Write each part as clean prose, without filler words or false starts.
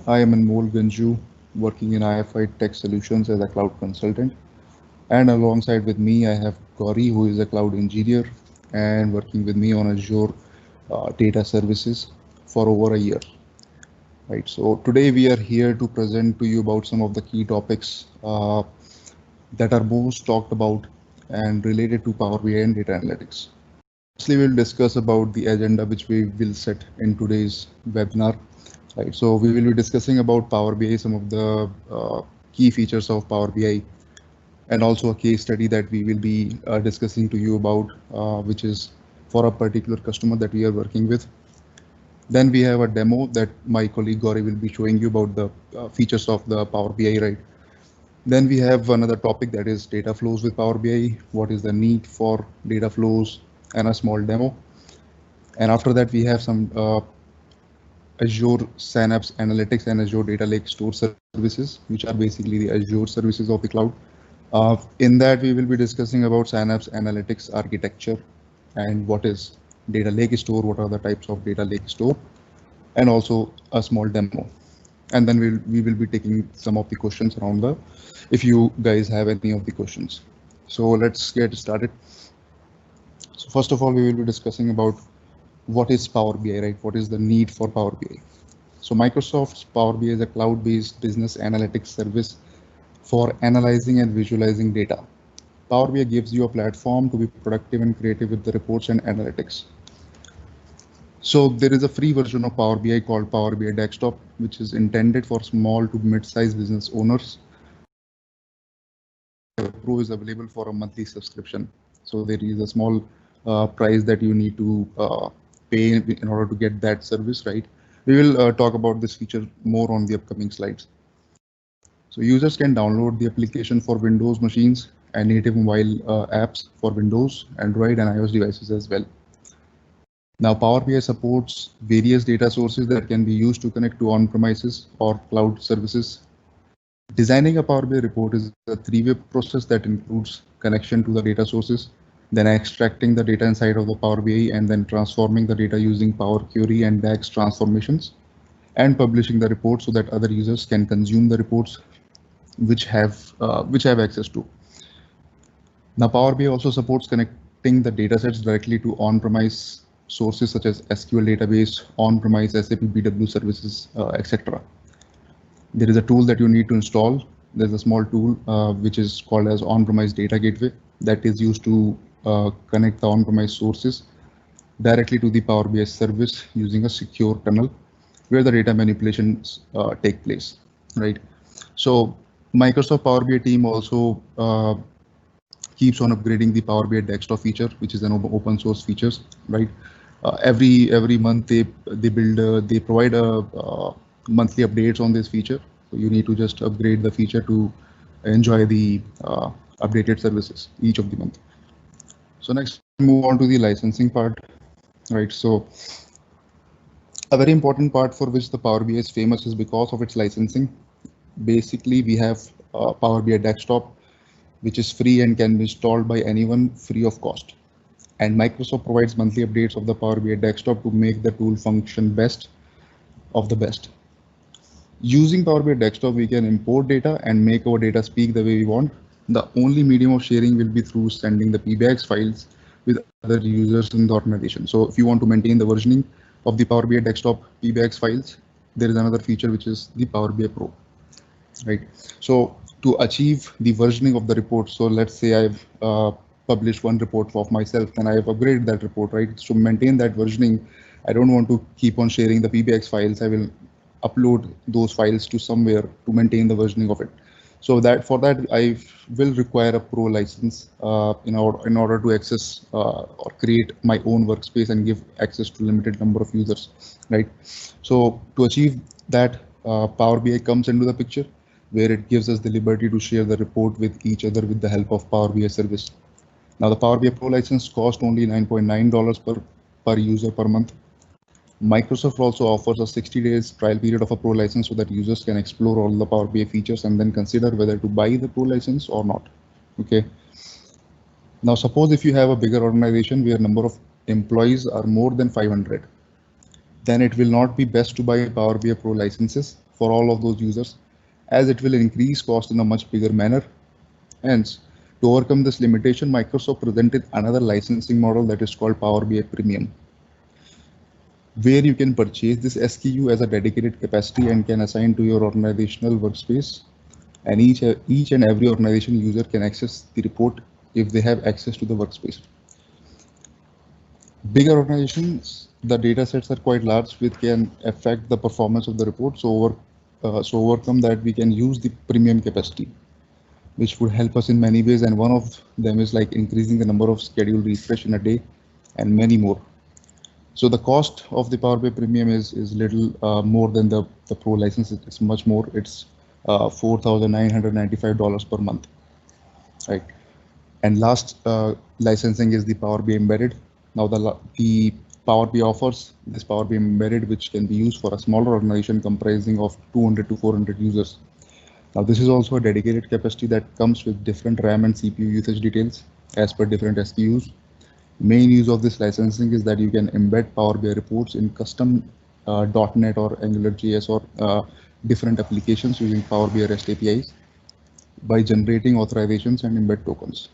I am Anmol Ganju, working in IFI Tech Solutions as a cloud consultant. And alongside with me, I have Gauri, who is a cloud engineer and working with me on Azure data services for over a year. Right. So today we are here to present to you about some of the key topics that are most talked about and related to Power BI and data analytics. Firstly, we'll discuss about the agenda which we will set in today's webinar. Right, so we will be discussing about Power BI, some of the key features of Power BI, and also a case study that we will be discussing to you about, which is for a particular customer that we are working with. Then we have a demo that my colleague Gauri will be showing you about the features of the Power BI, right? Then we have another topic that is data flows with Power BI. What is the need for data flows and a small demo. And after that, we have some Azure Synapse Analytics and Azure Data Lake Store services, which are basically the Azure services of the cloud. In that, we will be discussing about Synapse Analytics architecture and what is Data Lake Store, what are the types of Data Lake Store, and also a small demo. And then we will be taking some of the questions around the, if you guys have any of the questions. So let's get started. So first of all, we will be discussing about what is Power BI, right? What is the need for Power BI? So Microsoft's Power BI is a cloud-based business analytics service for analyzing and visualizing data. Power BI gives you a platform to be productive and creative with the reports and analytics. So there is a free version of Power BI called Power BI Desktop, which is intended for small to mid-sized business owners. Pro is available for a monthly subscription. So there is a small price that you need to pay in order to get that service, right? We will talk about this feature more on the upcoming slides. So users can download the application for Windows machines and native mobile apps for Windows, Android, and iOS devices as well. Now, Power BI supports various data sources that can be used to connect to on-premises or cloud services. Designing a Power BI report is a three-way process that includes connection to the data sources, then extracting the data inside of the Power BI, and then transforming the data using Power Query and DAX transformations, and publishing the report so that other users can consume the reports which have access to. Now, Power BI also supports connecting the datasets directly to on-premise sources such as SQL database, on-premise SAP BW services, etc. There is a tool that you need to install. There's a small tool which is called as on-premise data gateway that is used to connect the on-premise sources directly to the Power BI service using a secure tunnel where the data manipulations take place, right? So Microsoft Power BI team also keeps on upgrading the Power BI Desktop feature, which is an open source features, right? Every month they provide a monthly updates on this feature. So you need to just upgrade the feature to enjoy the updated services each of the month. So next, move on to the licensing part, right? So a very important part for which the Power BI is famous is because of its licensing. Basically, we have Power BI Desktop, which is free and can be installed by anyone free of cost. And Microsoft provides monthly updates of the Power BI Desktop to make the tool function best of the best. Using Power BI Desktop, we can import data and make our data speak the way we want. The only medium of sharing will be through sending the PBX files with other users in the organization. So if you want to maintain the versioning of the Power BI Desktop PBX files, there is another feature which is the Power BI Pro, right? So to achieve the versioning of the report, so let's say I've published one report of myself and I have upgraded that report, right? So maintain that versioning, I don't want to keep on sharing the PBX files. I will upload those files to somewhere to maintain the versioning of it. So that for that I will require a pro license in order to access or create my own workspace and give access to limited number of users, right? So to achieve that, Power BI comes into the picture, where it gives us the liberty to share the report with each other with the help of Power BI service. Now the Power BI Pro license costs only $9.9 per user per month. Microsoft also offers a 60 days trial period of a Pro license so that users can explore all the Power BI features and then consider whether to buy the Pro license or not. Okay. Now, suppose if you have a bigger organization where number of employees are more than 500, then it will not be best to buy Power BI Pro licenses. for all of those users, as it will increase cost in a much bigger manner. Hence, to overcome this limitation, Microsoft presented another licensing model that is called Power BI Premium, where you can purchase this SKU as a dedicated capacity and can assign to your organizational workspace. And each and every organization user can access the report if they have access to the workspace. Bigger organizations, the data sets are quite large, which can affect the performance of the report. So overcome that, we can use the premium capacity, which would help us in many ways. And one of them is like increasing the number of scheduled refresh in a day and many more. So the cost of the Power BI Premium is little more than the Pro license. It's much more. It's $4,995 per month, right? And last licensing is the Power BI Embedded. Now the Power BI offers this Power BI Embedded, which can be used for a smaller organization comprising of 200 to 400 users. Now this is also a dedicated capacity that comes with different RAM and CPU usage details as per different SKUs. Main use of this licensing is that you can embed Power BI reports in custom .NET or AngularJS or different applications using Power BI REST APIs by generating authorizations and embed tokens,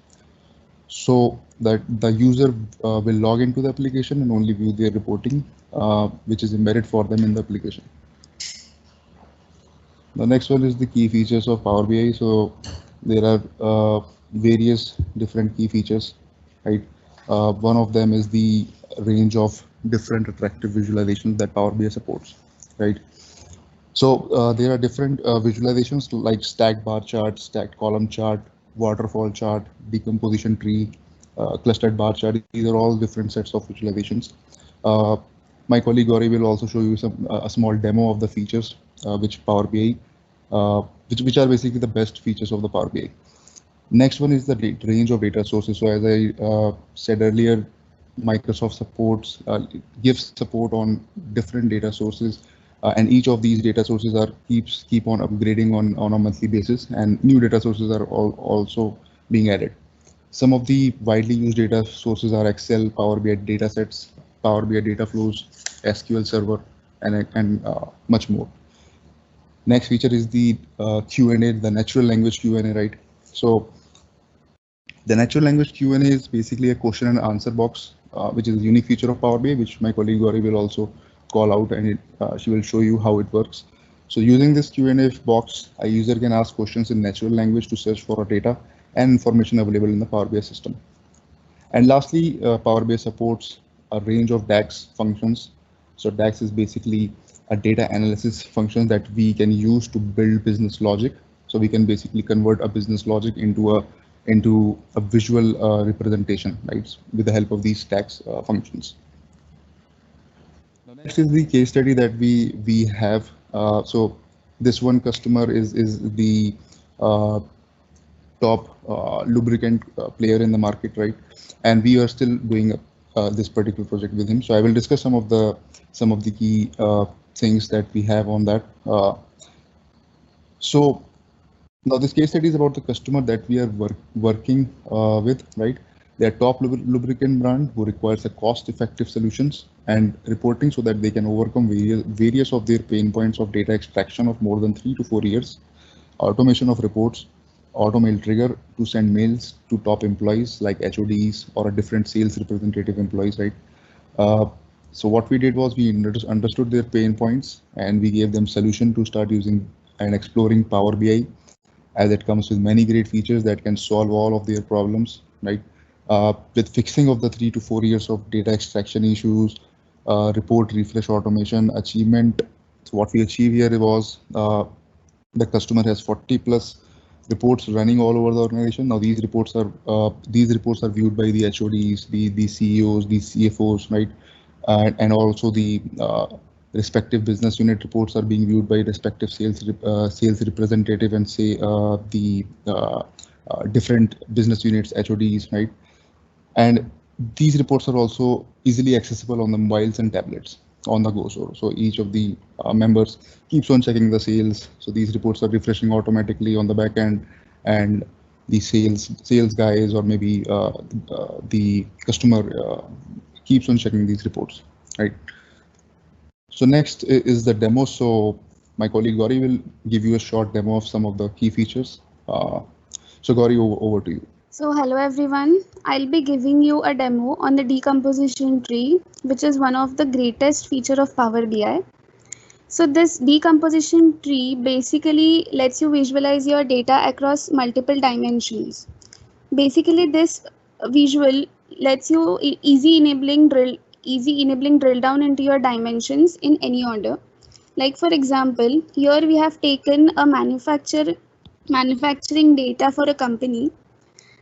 so that the user will log into the application and only view their reporting, which is embedded for them in the application. The next one is the key features of Power BI. So there are various different key features, right? One of them is the range of different attractive visualizations that Power BI supports, right? So there are different visualizations like stacked bar chart, stacked column chart, waterfall chart, decomposition tree, clustered bar chart. These are all different sets of visualizations. My colleague Gauri will also show you a small demo of the features which Power BI, which are basically the best features of the Power BI. Next one is the range of data sources. So as I said earlier, Microsoft supports gives support on different data sources, and each of these data sources keep on upgrading on a monthly basis, and new data sources are also being added. Some of the widely used data sources are Excel, Power BI datasets, Power BI data flows, SQL Server, and much more. Next feature is the Q&A, the natural language Q&A, right? So the natural language Q&A is basically a question and answer box, which is a unique feature of Power BI, which my colleague Gauri will also call out, and she will show you how it works. So using this Q&A box, a user can ask questions in natural language to search for data and information available in the Power BI system. And lastly, Power BI supports a range of DAX functions. So DAX is basically a data analysis function that we can use to build business logic. So we can basically convert a business logic into a visual representation, right, with the help of these DAX functions. Now, next is the case study that we have. So this one customer is the top lubricant player in the market, right? And we are still doing this particular project with him. So I will discuss some of the key things that we have on that. So now this case study is about the customer that we are working with, right? They're top lubricant brand who requires a cost-effective solutions and reporting so that they can overcome various of their pain points of data extraction of more than 3 to 4 years, automation of reports, auto mail trigger to send mails to top employees like HODs or a different sales representative employees, right? So what we did was we understood their pain points and we gave them solution to start using and exploring Power BI, as it comes with many great features that can solve all of their problems, right? With fixing of the 3 to 4 years of data extraction issues, report refresh automation achievement. So what we achieved here was the customer has 40 plus reports running all over the organization. Now these reports are viewed by the HODs, the CEOs, the CFOs, right? And also the respective business unit reports are being viewed by respective sales representative and say the different business units, HODs, right? And these reports are also easily accessible on the mobiles and tablets on the go. So each of the members keeps on checking the sales. So these reports are refreshing automatically on the back end, and the sales guys or maybe the customer keeps on checking these reports, right? So next is the demo. So my colleague Gauri will give you a short demo of some of the key features. So Gauri, over to you. So hello everyone, I'll be giving you a demo on the decomposition tree, which is one of the greatest feature of Power BI. So this decomposition tree basically lets you visualize your data across multiple dimensions. Basically this visual lets you easy enabling drill down into your dimensions in any order. Like for example, here we have taken a manufacturing data for a company,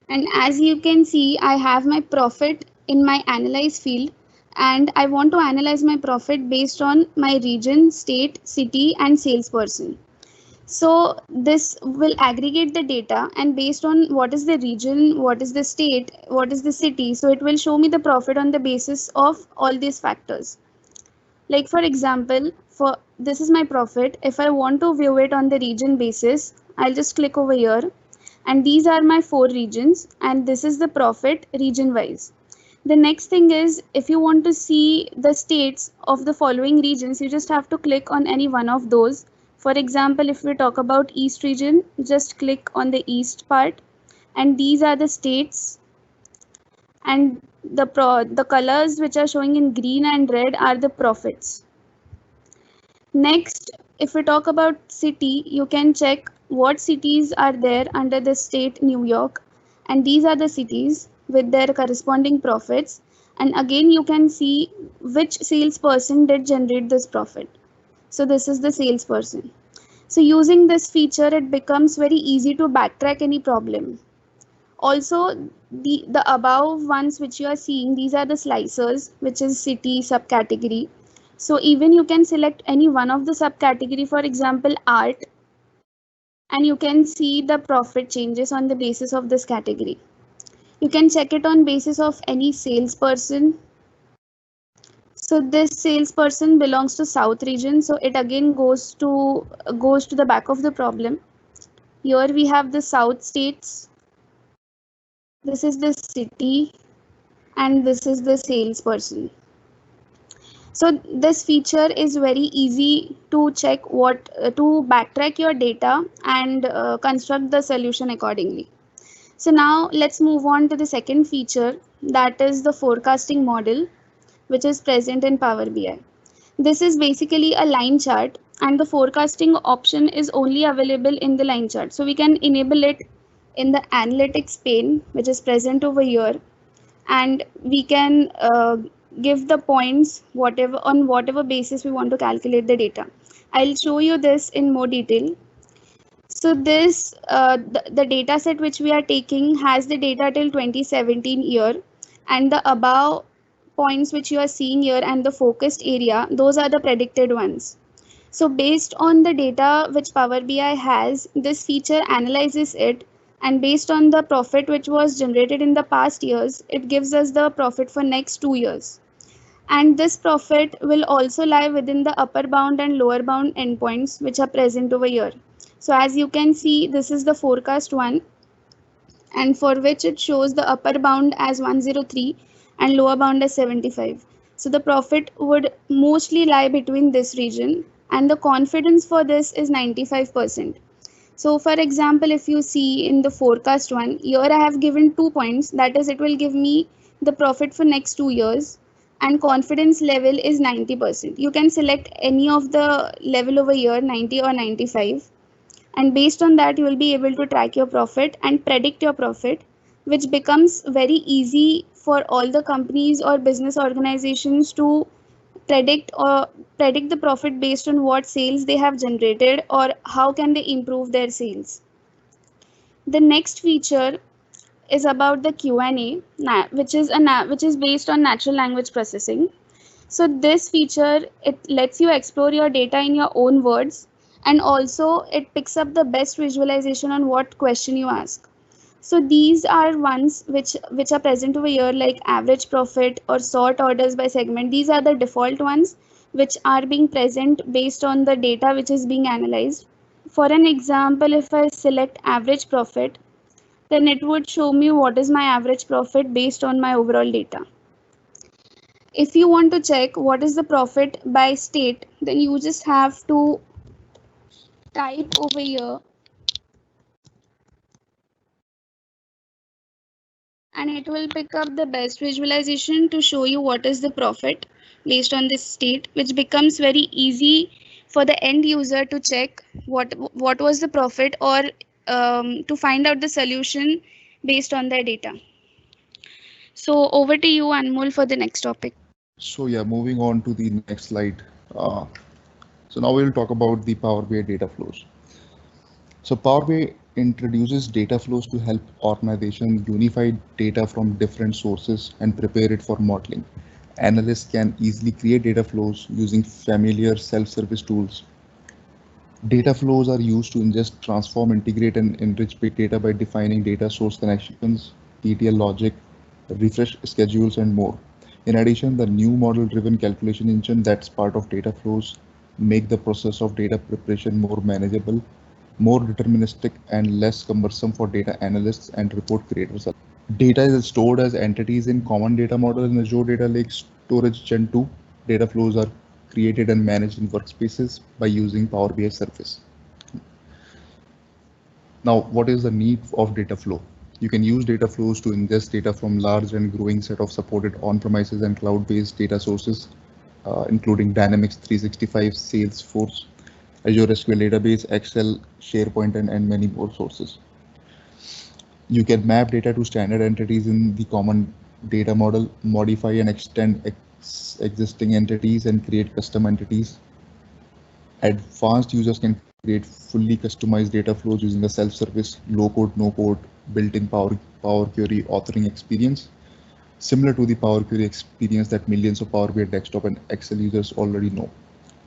and as you can see I have my profit in my analyze field, and I want to analyze my profit based on my region, state, city and salesperson. So this will aggregate the data, and based on what is the region, what is the state, what is the city, so it will show me the profit on the basis of all these factors. Like for example, for this is my profit. If I want to view it on the region basis, I'll just click over here, and these are my 4 regions, and this is the profit region wise. The next thing is, if you want to see the states of the following regions, you just have to click on any one of those. For example, if we talk about East region, just click on the East part, and these are the states, and the colors which are showing in green and red are the profits. Next, if we talk about city, you can check what cities are there under the state New York, and these are the cities with their corresponding profits, and again you can see which salesperson did generate this profit. So this is the salesperson. So using this feature, it becomes very easy to backtrack any problem. Also, the above ones which you are seeing, these are the slicers, which is city subcategory. So even you can select any one of the subcategory, for example art, and you can see the profit changes on the basis of this category. You can check it on basis of any salesperson. So this salesperson belongs to South region, so it again goes to the back of the problem. Here we have the South states. This is the city, and this is the salesperson. So this feature is very easy to check to backtrack your data and construct the solution accordingly. So now let's move on to the second feature, that is the forecasting model, which is present in Power BI. This is basically a line chart, and the forecasting option is only available in the line chart. So we can enable it in the analytics pane, which is present over here, and we can give the points whatever basis we want to calculate the data. I'll show you this in more detail. So this the data set which we are taking has the data till 2017 year, and the above points which you are seeing here and the focused area, those are the predicted ones. So based on the data which Power BI has, this feature analyzes it, and based on the profit which was generated in the past years, it gives us the profit for next 2 years. And this profit will also lie within the upper bound and lower bound endpoints which are present over here. So as you can see, this is the forecast one, and for which it shows the upper bound as 103 and lower bound as 75. So the profit would mostly lie between this region, and the confidence for this is 95%. So for example, if you see in the forecast one, here I have given 2 points, that is it will give me the profit for next 2 years, and confidence level is 90%. You can select any of the level over here, 90 or 95. And based on that, you will be able to track your profit and predict your profit, which becomes very easy for all the companies or business organizations to predict the profit based on what sales they have generated or how can they improve their sales. The next feature is about the Q&A, which is based on natural language processing. So this feature, it lets you explore your data in your own words, and also it picks up the best visualization on what question you ask. So these are ones which are present over here, like average profit or sort orders by segment. These are the default ones which are being present based on the data which is being analyzed. For an example, if I select average profit, then it would show me what is my average profit based on my overall data. If you want to check what is the profit by state, then you just have to type over here and it will pick up the best visualization to show you what is the profit based on this state, which becomes very easy for the end user to check what was the profit, or to find out the solution based on their data. So over to you, Anmol, for the next topic. So yeah, moving on to the next slide. So now we'll talk about the Power BI data flows. So Power BI introduces data flows to help organizations unify data from different sources and prepare it for modeling. Analysts can easily create data flows using familiar self-service tools. Data flows are used to ingest, transform, integrate, and enrich big data by defining data source connections, ETL logic, refresh schedules, and more. In addition, the new model-driven calculation engine that's part of data flows make the process of data preparation more manageable, more deterministic, and less cumbersome for data analysts and report creators. Data is stored as entities in common data model in Azure Data Lake Storage Gen 2. Data flows are created and managed in workspaces by using Power BI Surface. Now, what is the need of data flow? You can use data flows to ingest data from large and growing set of supported on-premises and cloud-based data sources, including Dynamics 365, Salesforce, Azure SQL Database, Excel, SharePoint, and many more sources. You can map data to standard entities in the common data model, modify and extend existing entities, and create custom entities. Advanced users can create fully customized data flows using a self-service, low-code, no-code, built-in Power Query authoring experience, similar to the Power Query experience that millions of Power BI desktop and Excel users already know.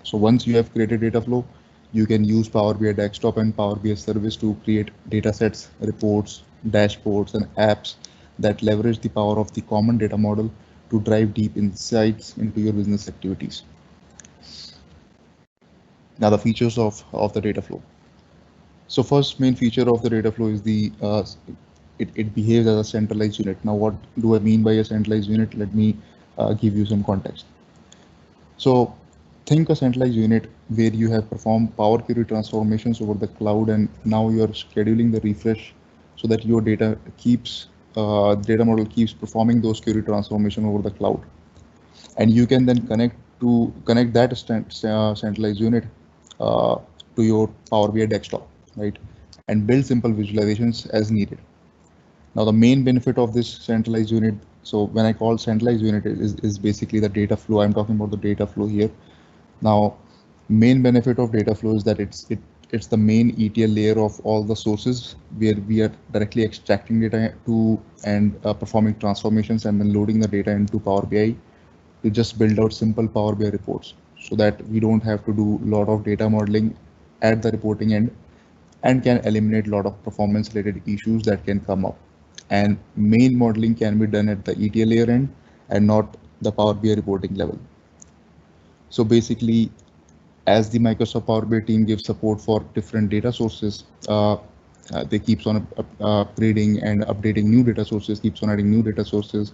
So once you have created data flow, you can use Power BI desktop and Power BI service to create data sets, reports, dashboards, and apps that leverage the power of the common data model to drive deep insights into your business activities. Now the features of the data flow. So first main feature of the data flow is it behaves as a centralized unit. Now what do I mean by a centralized unit? Let me give you some context. So think a centralized unit where you have performed Power Query transformations over the cloud, and now you're scheduling the refresh so that your data data model keeps performing those query transformation over the cloud, and you can then connect that centralized unit to your Power BI desktop, right, and build simple visualizations as needed. Now the main benefit of this centralized unit, so when I call centralized unit, is basically the data flow. I'm talking about the data flow here. Now main benefit of data flow is that it's the main ETL layer of all the sources where we are directly extracting data to and performing transformations and then loading the data into Power BI to just build out simple Power BI reports, so that we don't have to do a lot of data modeling at the reporting end, and can eliminate a lot of performance related issues that can come up. And main modeling can be done at the ETL layer end and not the Power BI reporting level. So basically, as the Microsoft Power BI team gives support for different data sources, they keeps on upgrading and updating new data sources, keeps on adding new data sources.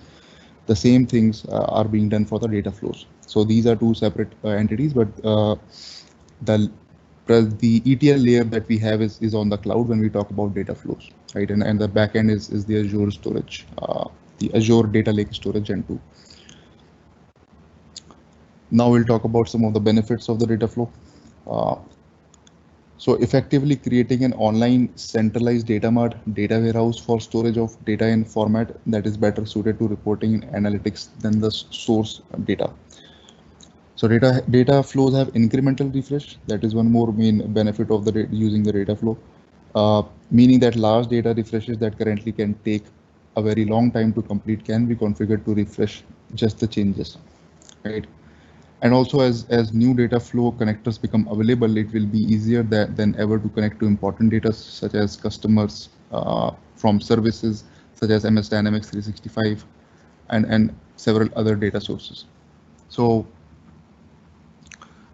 The same things are being done for the data flows. So these are two separate entities, but the ETL layer that we have is on the cloud when we talk about data flows, right? And the backend is the Azure storage, the Azure Data Lake Storage Gen 2. Now we'll talk about some of the benefits of the data flow. So effectively creating an online centralized data mart, data warehouse for storage of data in format that is better suited to reporting and analytics than the source data. So data flows have incremental refresh. That is one more main benefit of using the data flow, meaning that large data refreshes that currently can take a very long time to complete can be configured to refresh just the changes, right? And also, as new data flow connectors become available, it will be easier than ever to connect to important data such as customers from services such as MS Dynamics 365 and several other data sources. So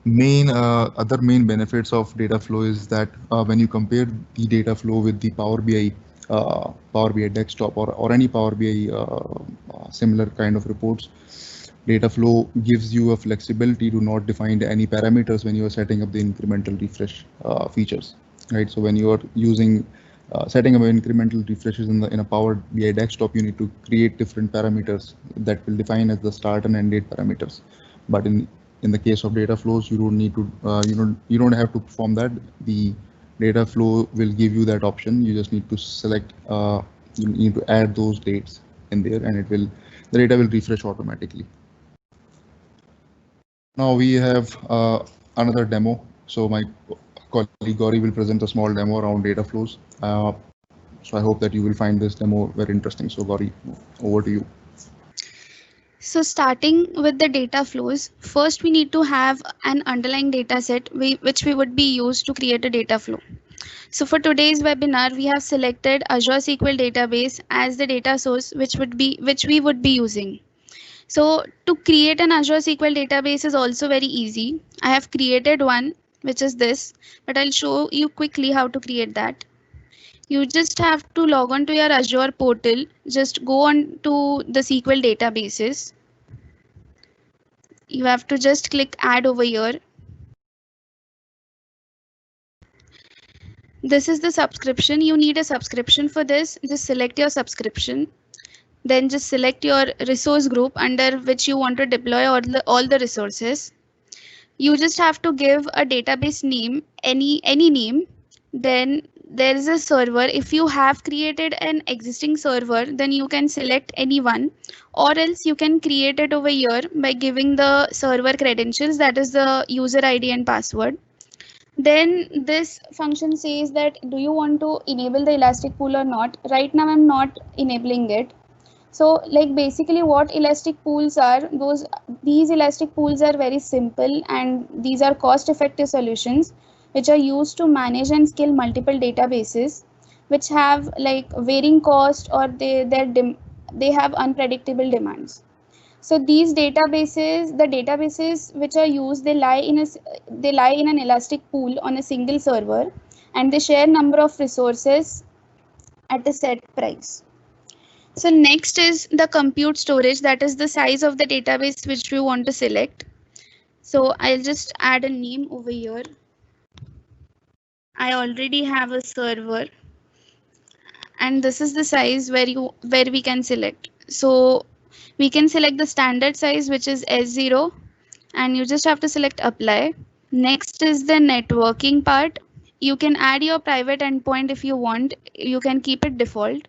other main benefits of data flow is that when you compare the data flow with the Power BI desktop or any Power BI similar kind of reports, Data flow gives you a flexibility to not define any parameters when you are setting up the incremental refresh features, right? So when you are using setting up incremental refreshes in a Power BI desktop, you need to create different parameters that will define as the start and end date parameters. But in the case of data flows, you don't need to you don't have to perform that. The data flow will give you that option. You just need to select you need to add those dates in there, and the data will refresh automatically. Now we have another demo. So my colleague Gauri will present a small demo around data flows. So I hope that you will find this demo very interesting. So Gauri, over to you. So starting with the data flows, first we need to have an underlying data set which we would be used to create a data flow. So for today's webinar, we have selected Azure SQL Database as the data source which we would be using. So to create an Azure SQL database is also very easy. I have created one, which is this, but I'll show you quickly how to create that. You just have to log on to your Azure portal. Just go on to the SQL databases. You have to just click add over here. This is the subscription. You need a subscription for this. Just select your subscription. Then just select your resource group under which you want to deploy all the resources. You just have to give a database name, any name. Then there is a server. If you have created an existing server, then you can select any one, or else you can create it over here by giving the server credentials, that is the user ID and password. Then this function says that do you want to enable the elastic pool or not. Right now I'm not enabling it. So like basically what elastic pools are, these elastic pools are very simple and these are cost effective solutions which are used to manage and scale multiple databases which have like varying cost, or they have unpredictable demands. So these databases, the databases which are used, they lie in an elastic pool on a single server, and they share number of resources at a set price. So next is the compute storage, that is the size of the database which we want to select. So I'll just add a name over here. I already have a server, and this is the size where we can select. So we can select the standard size, which is S0, and you just have to select apply. Next is the networking part. You can add your private endpoint if you want. You can keep it default.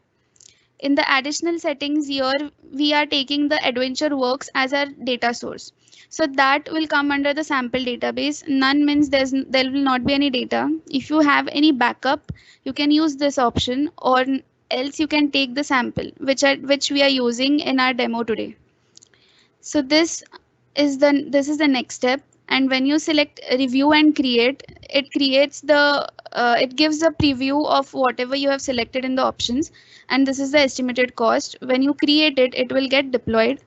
In the additional settings here, we are taking the AdventureWorks as our data source. So that will come under the sample database. None means there will not be any data. If you have any backup, you can use this option, or else you can take the sample, which we are using in our demo today. So this is the next step. And when you select review and create, it creates it gives a preview of whatever you have selected in the options, and this is the estimated cost. When you create it, it will get deployed,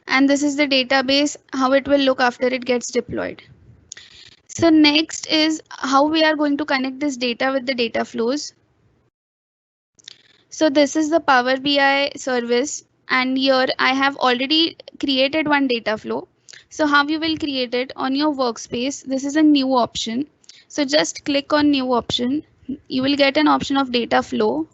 and this is the database, how it will look after it gets deployed. So next is how we are going to connect this data with the data flows. So this is the Power BI service, and here I have already created one data flow. So how you will create it on your workspace, this is a new option. So just click on new option. You will get an option of data flow.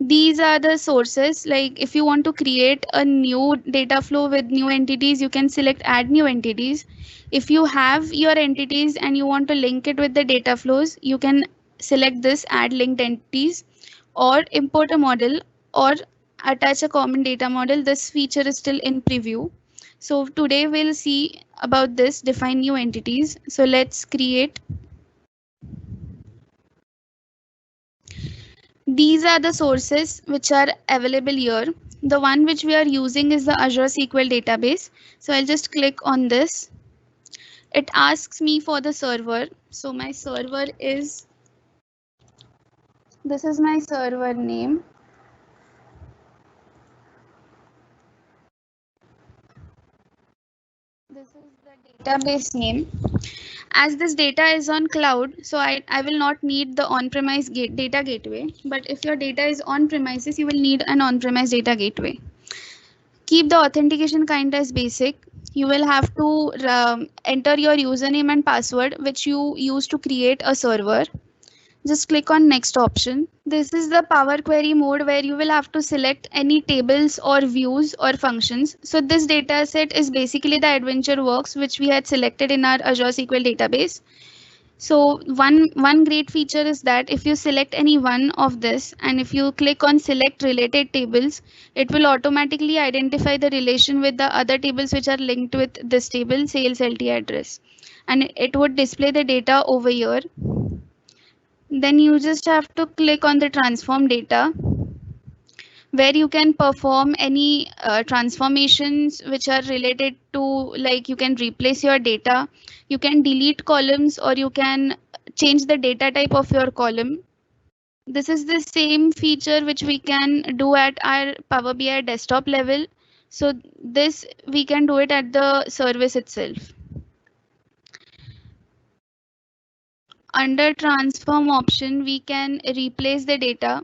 These are the sources. Like if you want to create a new data flow with new entities, you can select add new entities. If you have your entities and you want to link it with the data flows, you can select this add linked entities, or import a model, or attach a common data model. This feature is still in preview. So today we'll see about this define new entities. So let's create. These are the sources which are available here. The one which we are using is the Azure SQL database. So I'll just click on this. It asks me for the server. So my server is, this is my server name. This is the database name. As this data is on cloud, so I will not need the on-premise data gateway. But if your data is on premises, you will need an on-premise data gateway. Keep the authentication kind as basic. You will have to enter your username and password, which you use to create a server. Just click on next option. This is the Power Query mode where you will have to select any tables or views or functions. So this data set is basically the AdventureWorks which we had selected in our Azure SQL database. So one great feature is that if you select any one of this and if you click on select related tables, it will automatically identify the relation with the other tables which are linked with this table, sales LT address, and it would display the data over here. Then you just have to click on the transform data, where you can perform any transformations which are related to, like you can replace your data, you can delete columns, or you can change the data type of your column. This is the same feature which we can do at our Power BI desktop level. So this we can do it at the service itself. Under transform option, we can replace the data.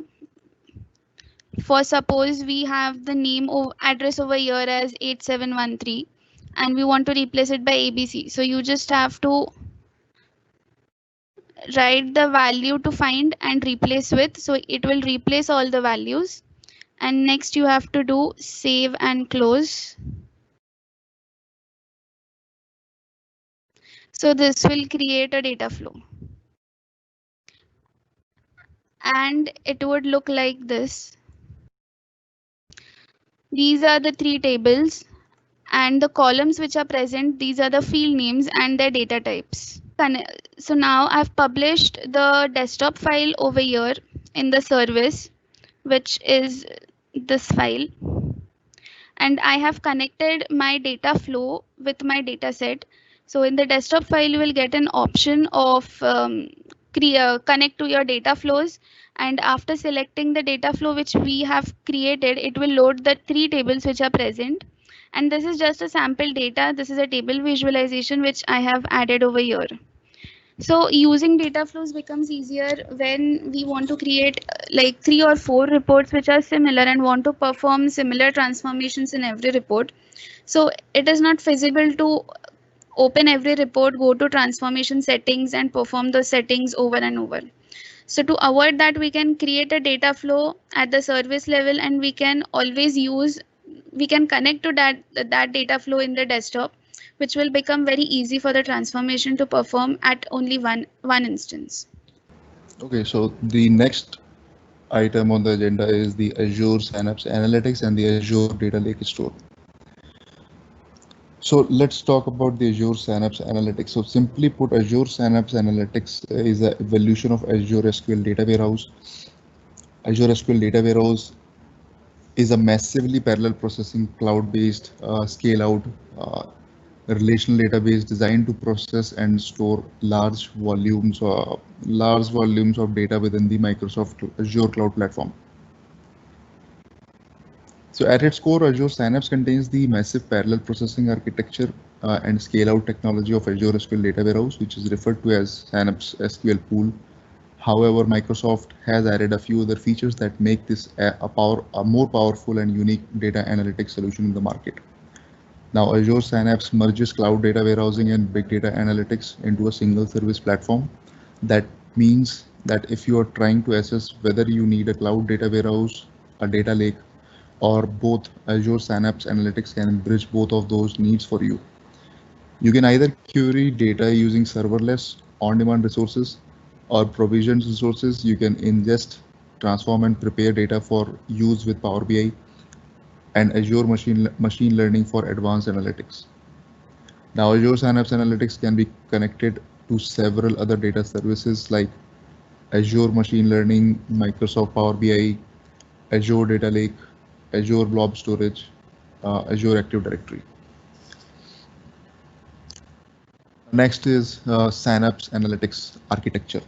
For suppose we have the name of address over here as 8713 and we want to replace it by ABC. So you just have to write the value to find and replace with. So it will replace all the values. And next you have to do save and close. So this will create a data flow. And it would look like this. These are the three tables, and the columns which are present, these are the field names and their data types. So now I've published the desktop file over here in the service, which is this file. And I have connected my data flow with my data set. So in the desktop file, you will get an option of connect to your data flows. And after selecting the data flow which we have created, it will load the three tables which are present. And this is just a sample data. This is a table visualization which I have added over here. So using data flows becomes easier when we want to create like 3 or 4 reports which are similar and want to perform similar transformations in every report. So it is not feasible to open every report, go to transformation settings and perform those settings over and over. So to avoid that, we can create a data flow at the service level, and we can always we can connect to that data flow in the desktop, which will become very easy for the transformation to perform at only one instance. Okay, so the next item on the agenda is the Azure Synapse Analytics and the Azure Data Lake Store. So let's talk about the Azure Synapse Analytics. So simply put, Azure Synapse Analytics is an evolution of Azure SQL Data Warehouse. Azure SQL Data Warehouse is a massively parallel processing cloud-based scale-out relational database designed to process and store large volumes of data within the Microsoft Azure Cloud Platform. So at its core, Azure Synapse contains the massive parallel processing architecture and scale-out technology of Azure SQL Data Warehouse, which is referred to as Synapse SQL Pool. However, Microsoft has added a few other features that make this a more powerful and unique data analytics solution in the market. Now, Azure Synapse merges cloud data warehousing and big data analytics into a single service platform. That means that if you are trying to assess whether you need a cloud data warehouse, a data lake, or both, Azure Synapse Analytics can bridge both of those needs for you. You can either query data using serverless on-demand resources or provisioned resources. You can ingest, transform, and prepare data for use with Power BI and Azure machine learning for advanced analytics. Now, Azure Synapse Analytics can be connected to several other data services like Azure Machine Learning, Microsoft Power BI, Azure Data Lake, Azure Blob Storage, Azure Active Directory. Next is Synapse Analytics architecture.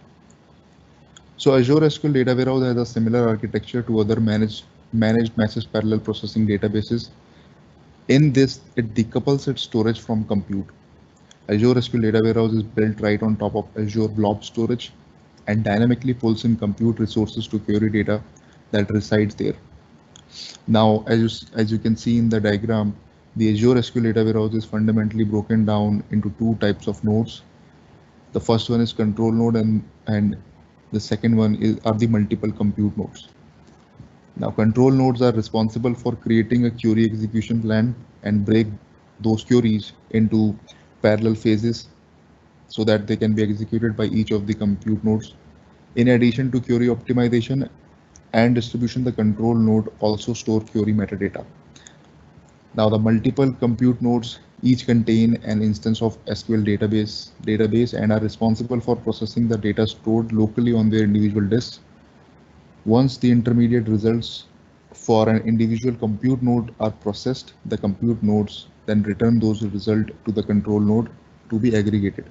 So Azure SQL Data Warehouse has a similar architecture to other managed massive parallel processing databases. In this, it decouples its storage from compute. Azure SQL Data Warehouse is built right on top of Azure Blob Storage and dynamically pulls in compute resources to query data that resides there. Now, as you can see in the diagram, the Azure SQL Data Warehouse is fundamentally broken down into two types of nodes. The first one is control node, and the second one are the multiple compute nodes. Now, control nodes are responsible for creating a query execution plan and break those queries into parallel phases so that they can be executed by each of the compute nodes. In addition to query optimization and distribution, the control node also store query metadata. Now, the multiple compute nodes each contain an instance of SQL database and are responsible for processing the data stored locally on their individual disks. Once the intermediate results for an individual compute node are processed, the compute nodes then return those results to the control node to be aggregated.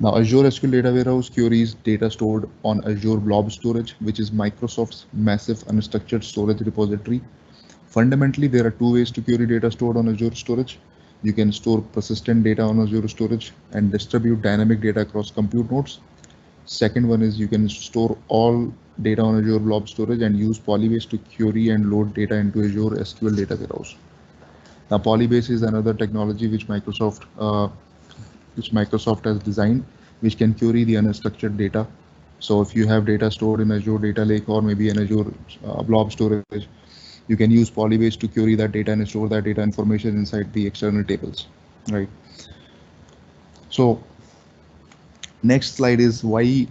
Now, Azure SQL Data Warehouse queries data stored on Azure Blob Storage, which is Microsoft's massive unstructured storage repository. Fundamentally, there are two ways to query data stored on Azure Storage. You can store persistent data on Azure Storage and distribute dynamic data across compute nodes. Second one is you can store all data on Azure Blob Storage and use Polybase to query and load data into Azure SQL Data Warehouse. Now, Polybase is another technology which Microsoft has designed, which can query the unstructured data. So if you have data stored in Azure Data Lake or maybe in Azure Blob Storage, you can use Polybase to query that data and store that data information inside the external tables, right? So next slide is why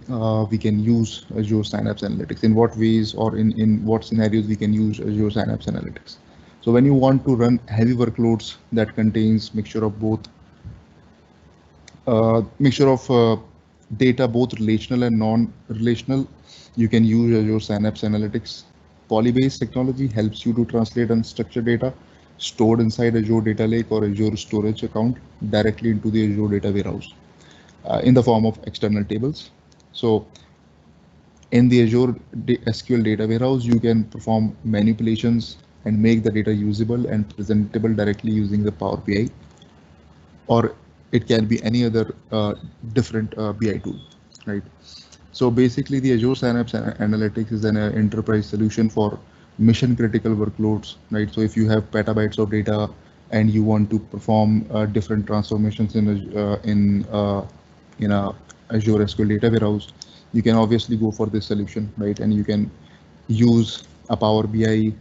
we can use Azure Synapse Analytics. In what ways or in what scenarios we can use Azure Synapse Analytics. So when you want to run heavy workloads that contains mixture of data, both relational and non-relational, you can use Azure Synapse Analytics. Polybase technology helps you to translate unstructured data stored inside Azure Data Lake or Azure Storage account directly into the Azure Data Warehouse in the form of external tables. So in the Azure SQL Data Warehouse, you can perform manipulations and make the data usable and presentable directly using the Power BI, or it can be any other different BI tool, right? So basically, the Azure Synapse Analytics is an enterprise solution for mission critical workloads, right? So if you have petabytes of data and you want to perform different transformations in a Azure SQL Data Warehouse, you can obviously go for this solution, right? And you can use a Power BI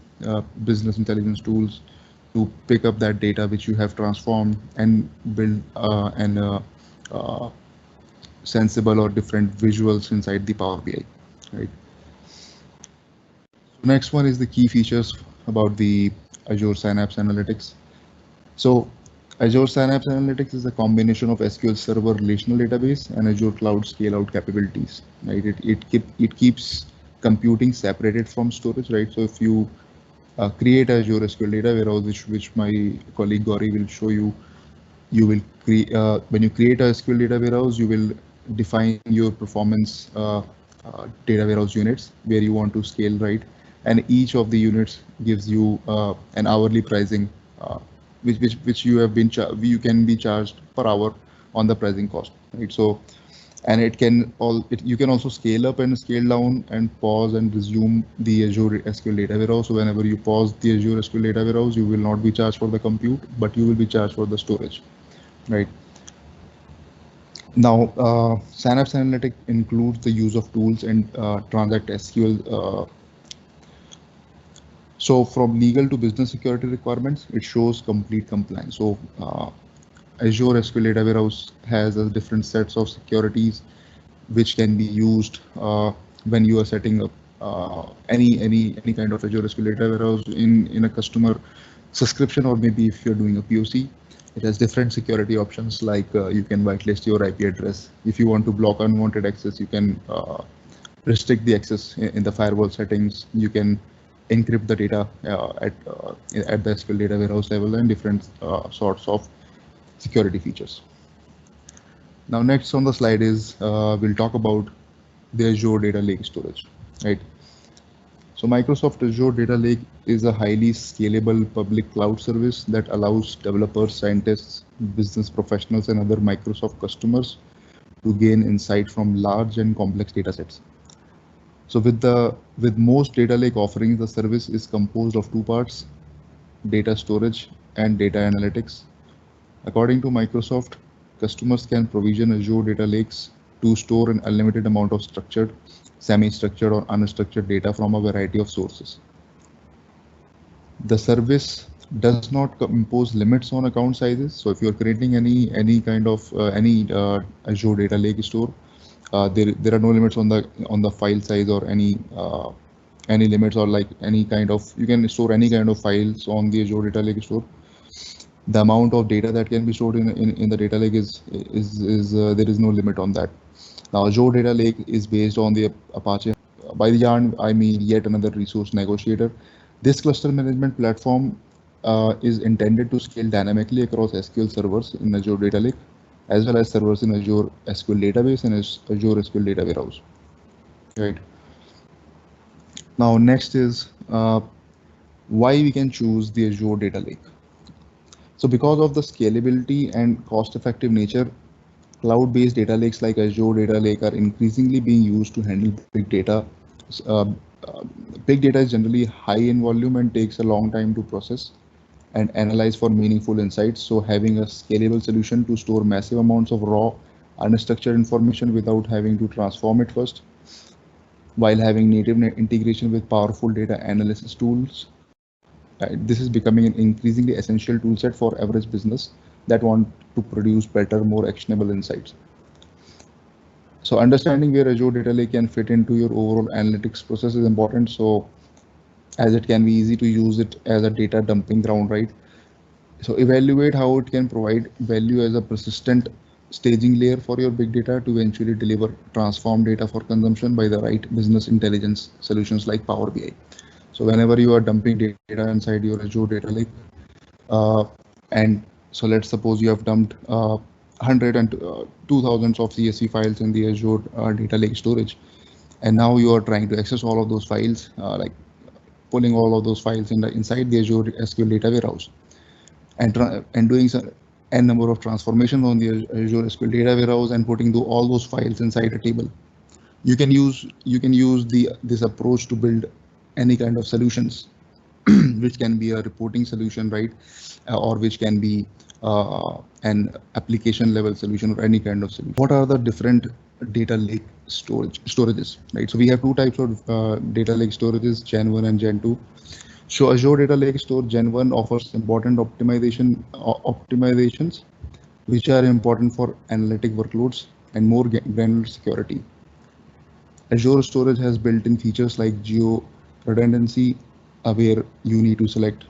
business intelligence tools to pick up that data which you have transformed and build sensible or different visuals inside the Power BI, right? So next one is the key features about the Azure Synapse Analytics. So Azure Synapse Analytics is a combination of SQL Server relational database and Azure Cloud scale-out capabilities, right? It keeps computing separated from storage, right? So if you create Azure SQL Data Warehouse, which my colleague Gauri will show you, you will create when you create a SQL Data Warehouse, you will define your performance data warehouse units where you want to scale, right? And each of the units gives you an hourly pricing, which you can be charged per hour on the pricing cost, right? So, and you can also scale up and scale down and pause and resume the Azure SQL Data Warehouse. So whenever you pause the Azure SQL Data Warehouse, you will not be charged for the compute, but you will be charged for the storage, right? Now, Synapse Analytics includes the use of tools and Transact SQL. So from legal to business security requirements, it shows complete compliance. So Azure SQL Data Warehouse has different sets of securities which can be used when you are setting up any kind of Azure SQL Data Warehouse in a customer subscription, or maybe if you're doing a POC. It has different security options, like you can whitelist your IP address. If you want to block unwanted access, you can restrict the access in the firewall settings. You can encrypt the data at the SQL Data Warehouse level, and different sorts of security features. Now, next on the slide is we'll talk about the Azure Data Lake storage, right? So Microsoft Azure Data Lake is a highly scalable public cloud service that allows developers, scientists, business professionals, and other Microsoft customers to gain insight from large and complex data sets. So with most data lake offerings, the service is composed of two parts: data storage and data analytics. According to Microsoft, customers can provision Azure data lakes to store an unlimited amount of structured, semi-structured, or unstructured data from a variety of sources. The service does not impose limits on account sizes. So if you're creating any kind of Azure data lake store, there are no limits on the file size or any limits, or like any kind of, you can store any kind of files on the Azure data lake store. The amount of data that can be stored in the data lake is there is no limit on that. Now Azure data lake is based on the Apache. By the yarn, I mean yet another resource negotiator. This cluster management platform is intended to scale dynamically across SQL servers in Azure Data Lake, as well as servers in Azure SQL Database and Azure SQL Data Warehouse. Right. Now, next is why we can choose the Azure Data Lake. So because of the scalability and cost-effective nature, cloud-based data lakes like Azure Data Lake are increasingly being used to handle big data. Uh, Big data is generally high in volume and takes a long time to process and analyze for meaningful insights. So having a scalable solution to store massive amounts of raw, unstructured information without having to transform it first, while having native integration with powerful data analysis tools, this is becoming an increasingly essential toolset for average business that want to produce better, more actionable insights. So understanding where Azure Data Lake can fit into your overall analytics process is important. So as it can be easy to use it as a data dumping ground, right? So evaluate how it can provide value as a persistent staging layer for your big data to eventually deliver transformed data for consumption by the right business intelligence solutions like Power BI. So whenever you are dumping data inside your Azure Data Lake, and so let's suppose you have dumped 100 and 2000s of CSV files in the Azure Data Lake storage, and now you are trying to access all of those files, like pulling all of those files inside the Azure SQL Data Warehouse, and doing some n number of transformations on the Azure SQL Data Warehouse and putting all those files inside a table. You can use this approach to build any kind of solutions, which can be a reporting solution, right, or which can be an application level solution or any kind of solution. What are the different data lake storages, right? So we have two types of data lake storages, Gen 1 and Gen 2. So Azure Data Lake Store Gen 1 offers important optimizations, which are important for analytic workloads and more granular security. Azure Storage has built-in features like geo redundancy, where you need to select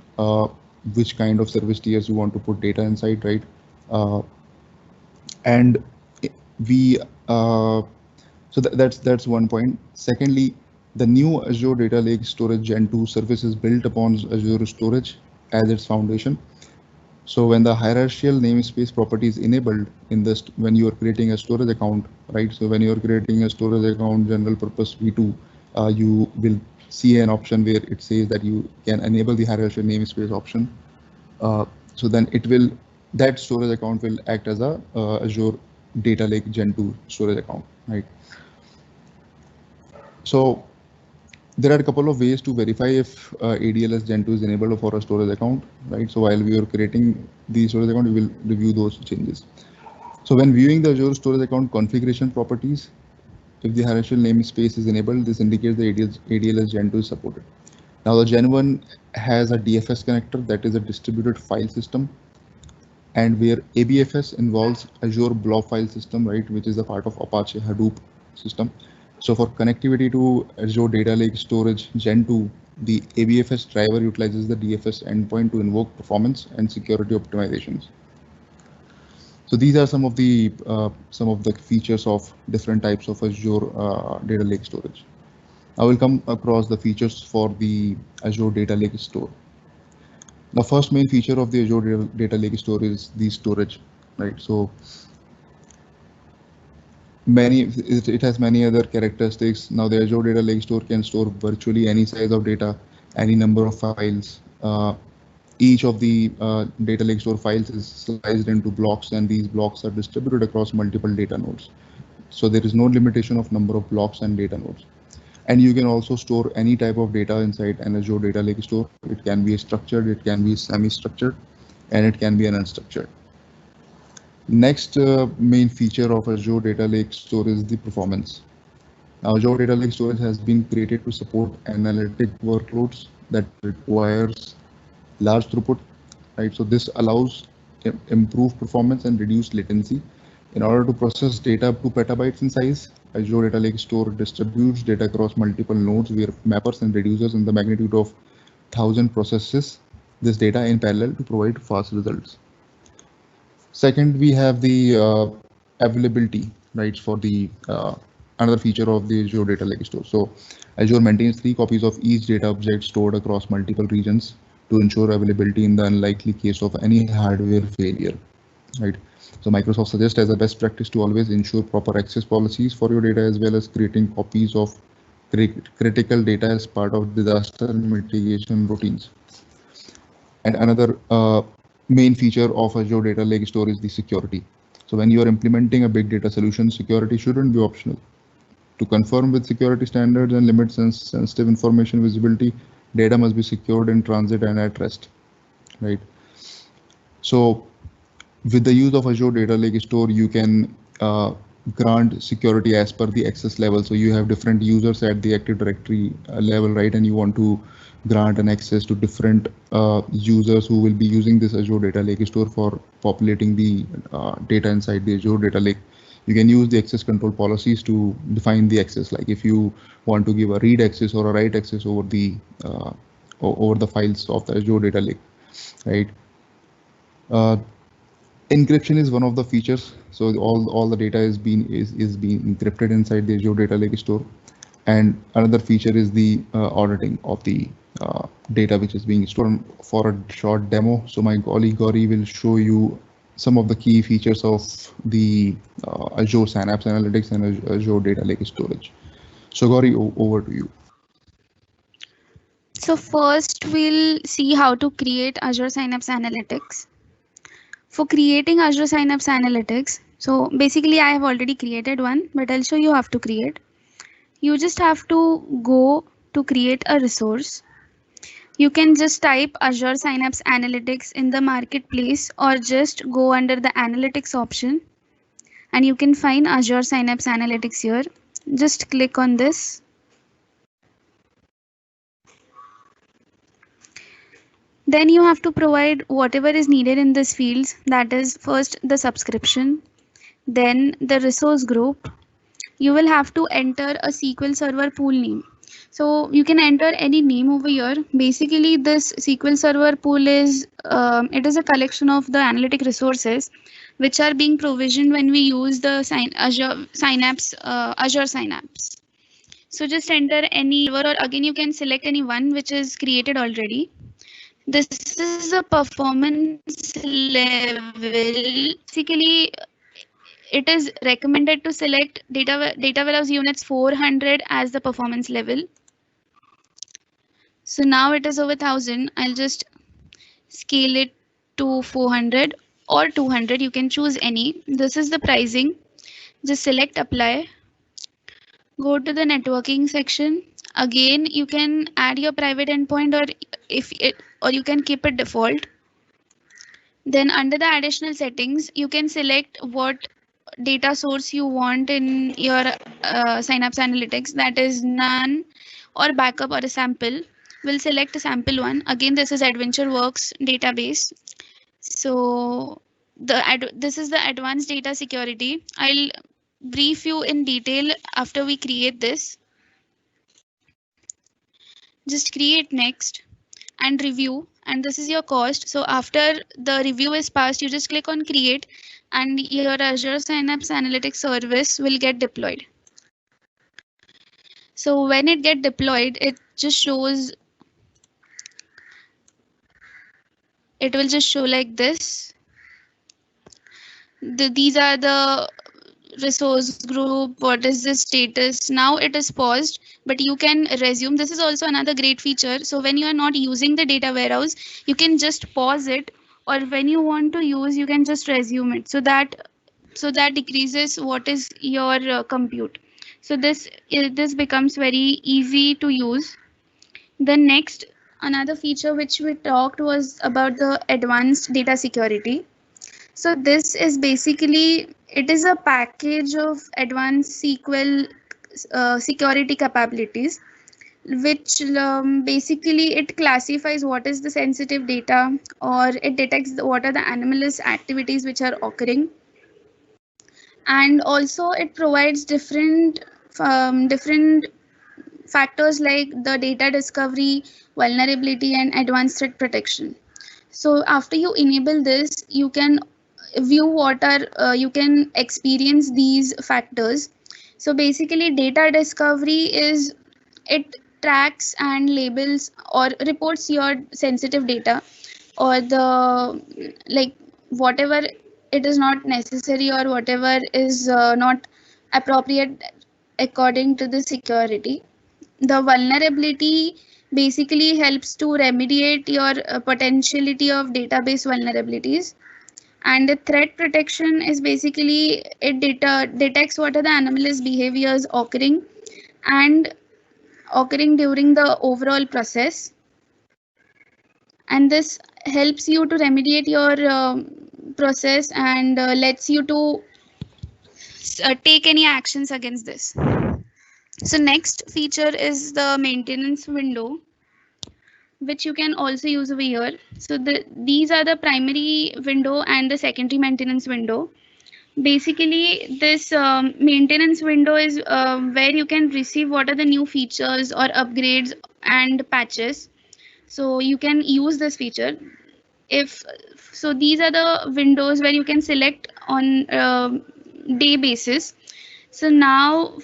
which kind of service tiers you want to put data inside, right? And we so that's one point. Secondly, the new Azure Data Lake Storage Gen 2 service is built upon Azure Storage as its foundation. So when the hierarchical namespace property is enabled in this, when you are creating a storage account, right? So when you are creating a storage account general purpose V2, you will see an option where it says that you can enable the hierarchical namespace option. So then that storage account will act as a Azure Data Lake Gen 2 storage account, right? So there are a couple of ways to verify if ADLS Gen 2 is enabled for a storage account, right? So while we are creating the storage account, we will review those changes. So when viewing the Azure storage account configuration properties, if the hierarchical namespace is enabled, this indicates the ADLS Gen 2 is supported. Now the Gen 1 has a DFS connector, that is a distributed file system, and where ABFS involves Azure Blob File System, right, which is a part of Apache Hadoop system. So for connectivity to Azure Data Lake Storage Gen 2, the ABFS driver utilizes the DFS endpoint to invoke performance and security optimizations. So these are some of the features of different types of Azure Data Lake Storage. I will come across the features for the Azure Data Lake Store. The first main feature of the Azure Data Lake Store is the storage, right? So it has many other characteristics. Now the Azure Data Lake Store can store virtually any size of data, any number of files. Each of the data lake store files is sliced into blocks, and these blocks are distributed across multiple data nodes. So there is no limitation of number of blocks and data nodes. And you can also store any type of data inside an Azure Data Lake Store. It can be structured, it can be semi-structured, and it can be an unstructured. Next main feature of Azure Data Lake Store is the performance. Now, Azure Data Lake Storage has been created to support analytic workloads that requires large throughput, right? So this allows improved performance and reduced latency. In order to process data up to petabytes in size, Azure Data Lake Store distributes data across multiple nodes via mappers and reducers in the magnitude of 1,000 processes this data in parallel to provide fast results. Second, we have the availability rights for the another feature of the Azure Data Lake Store. So Azure maintains 3 copies of each data object stored across multiple regions to ensure availability in the unlikely case of any hardware failure, right? So Microsoft suggests as a best practice to always ensure proper access policies for your data, as well as creating copies of critical data as part of disaster mitigation routines. And another main feature of Azure Data Lake Store is the security. So when you are implementing a big data solution, security shouldn't be optional. To conform with security standards and limit sensitive information visibility, data must be secured in transit and at rest, right? So with the use of Azure Data Lake Store, you can grant security as per the access level. So you have different users at the Active Directory level, right? And you want to grant an access to different users who will be using this Azure Data Lake Store for populating the data inside the Azure Data Lake. You can use the access control policies to define the access. Like if you want to give a read access or a write access over the files of the Azure Data Lake, right? Encryption is one of the features. So all the data is being encrypted inside the Azure Data Lake Store. And another feature is the auditing of the data which is being stored. For a short demo, so my colleague Gauri will show you some of the key features of the Azure Synapse Analytics and Azure Data Lake Storage. So Gauri, over to you. So first we'll see how to create Azure Synapse Analytics. For creating Azure Synapse Analytics, so basically I have already created one, but I'll show you how to create. You just have to go to create a resource. You can just type Azure Synapse Analytics in the marketplace, or just go under the analytics option and you can find Azure Synapse Analytics here. Just click on this. Then you have to provide whatever is needed in this fields. That is first the subscription, then the resource group. You will have to enter a SQL Server pool name. So you can enter any name over here. Basically, this SQL Server pool is it is a collection of the analytic resources which are being provisioned when we use the Azure Synapse. So just enter any server, or again you can select any one which is created already. This is a performance level. Basically, it is recommended to select data warehouse units 400 as the performance level. So now it is over 1000. I'll just scale it to 400 or 200. You can choose any. This is the pricing. Just select apply. Go to the networking section. Again, you can add your private endpoint, or you can keep it default. Then under the additional settings, you can select what data source you want in your Synapse Analytics, that is none or backup or a sample. We'll select a sample one. Again, this is AdventureWorks database. So this is the advanced data security. I'll brief you in detail after we create this. Just create next and review, and this is your cost. So after the review is passed, you just click on create and your Azure Synapse Analytics service will get deployed. So when it gets deployed, it will just show like this. These are the resource group, what is the status. Now it is paused, but you can resume. This is also another great feature. So when you are not using the data warehouse, you can just pause it, or when you want to use, you can just resume it. So that decreases what is your compute. So this becomes very easy to use. The next, another feature which we talked was about the advanced data security. So this is basically, it is a package of advanced SQL security capabilities, which basically it classifies what is the sensitive data, or it detects what are the anomalous activities which are occurring, and also it provides different factors like the data discovery, vulnerability, and advanced threat protection. So after you enable this, you can view what are you can experience these factors. So basically data discovery is, it tracks and labels or reports your sensitive data, or the like whatever it is not necessary, or whatever is not appropriate according to the security. The vulnerability basically helps to remediate your potentiality of database vulnerabilities. And the threat protection is basically it detects what are the anomalous behaviors occurring and occurring during the overall process. And this helps you to remediate your process, and lets you to take any actions against this. So next feature is the maintenance window, which you can also use over here. So these are the primary window and the secondary maintenance window. Basically, this maintenance window is where you can receive what are the new features or upgrades and patches. So you can use this feature. If so, these are the windows where you can select on day basis. So now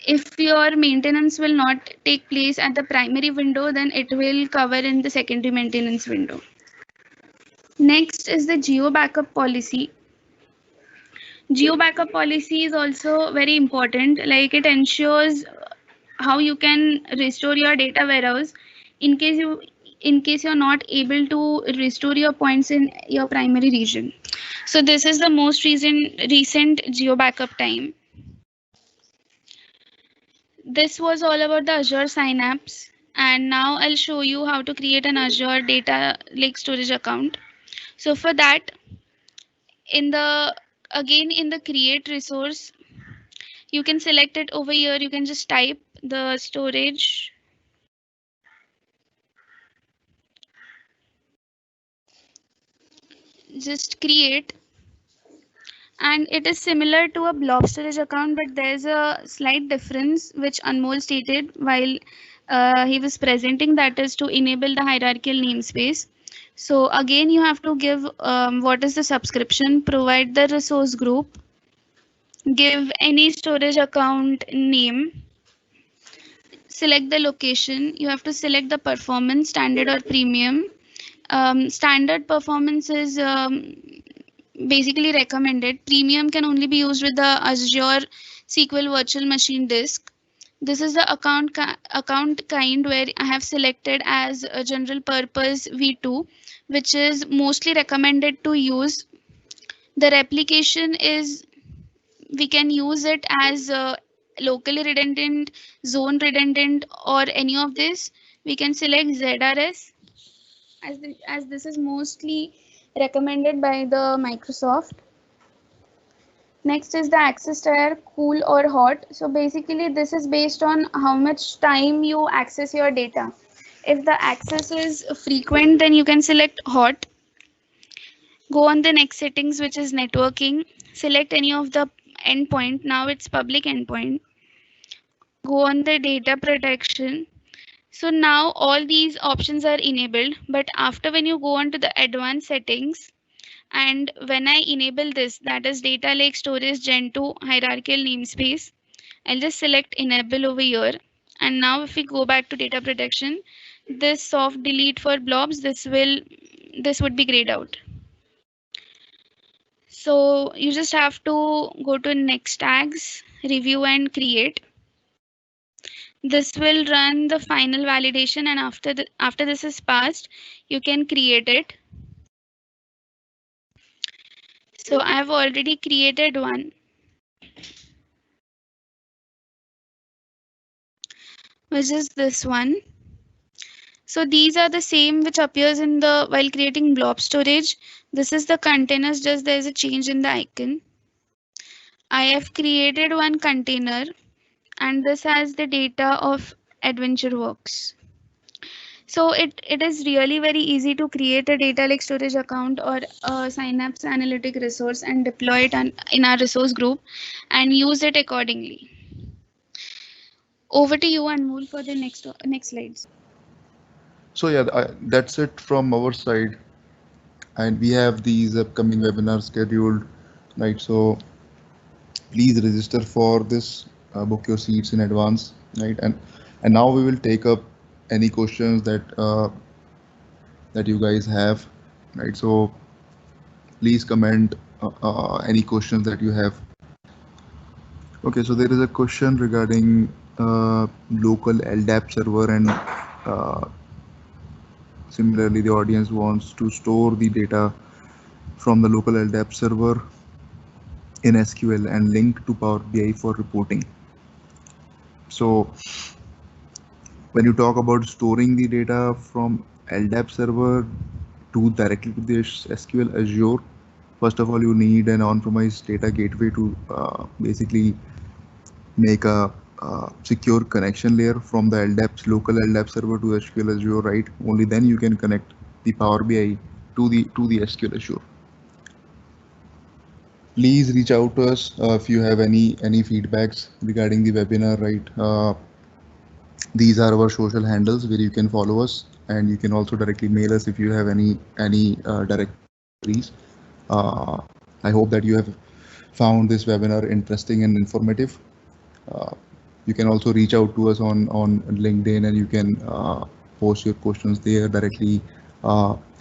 if your maintenance will not take place at the primary window, then it will cover in the secondary maintenance window. Next is the geo backup policy. Geo backup policy is also very important, like it ensures how you can restore your data warehouse in case you're not able to restore your points in your primary region. So this is the most recent geo backup time. This was all about the Azure Synapse, and now I'll show you how to create an Azure Data Lake Storage account. So for that, in the create resource, you can select it over here. You can just type the storage. Just create, and it is similar to a blob storage account, but there's a slight difference which Anmol stated while he was presenting, that is to enable the hierarchical namespace. So again, you have to give what is the subscription, provide the resource group, give any storage account name, select the location. You have to select the performance, standard or premium. Standard performance is basically recommended. Premium can only be used with the Azure SQL Virtual Machine Disk. This is the account kind where I have selected as a general purpose V2, which is mostly recommended to use. The replication is, we can use it as locally redundant, zone redundant, or any of this. We can select ZRS as this is mostly recommended by the Microsoft. Next is the access tier, cool or hot. So basically this is based on how much time you access your data. If the access is frequent, then you can select hot. Go on the next settings, which is networking. Select any of the endpoint. Now it's public endpoint. Go on the data protection. So now all these options are enabled, but after when you go on to the advanced settings, and when I enable this, that is data lake storage gen 2 hierarchical namespace, I'll just select enable over here. And now if we go back to data protection, this soft delete for blobs, this would be grayed out. So you just have to go to next tags, review and create. This will run the final validation, and after this is passed, you can create it. So I have already created one, which is this one. So these are the same which appears in the while creating blob storage. This is the containers, just there is a change in the icon. I have created one container, and this has the data of AdventureWorks. So it is really very easy to create a data lake storage account or a Synapse Analytic resource and deploy it in our resource group and use it accordingly. Over to you, Anmol, for the next slides. So yeah, that's it from our side, and we have these upcoming webinars scheduled, right? So please register for this, book your seats in advance, right? And now we will take up any questions that you guys have, right? So please comment any questions that you have. Okay, so there is a question regarding local LDAP server, and similarly the audience wants to store the data from the local LDAP server in SQL and link to Power BI for reporting. So when you talk about storing the data from LDAP server directly to the SQL Azure, first of all, you need an on-premise data gateway to basically make a secure connection layer from the local LDAP server to SQL Azure, right? Only then you can connect the Power BI to the SQL Azure. Please reach out to us if you have any feedbacks regarding the webinar, right? These are our social handles where you can follow us, and you can also directly mail us if you have any direct queries. I hope that you have found this webinar interesting and informative. You can also reach out to us on LinkedIn, and you can post your questions there directly.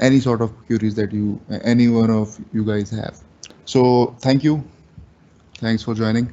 Any sort of queries that any one of you guys have. So thank you. Thanks for joining.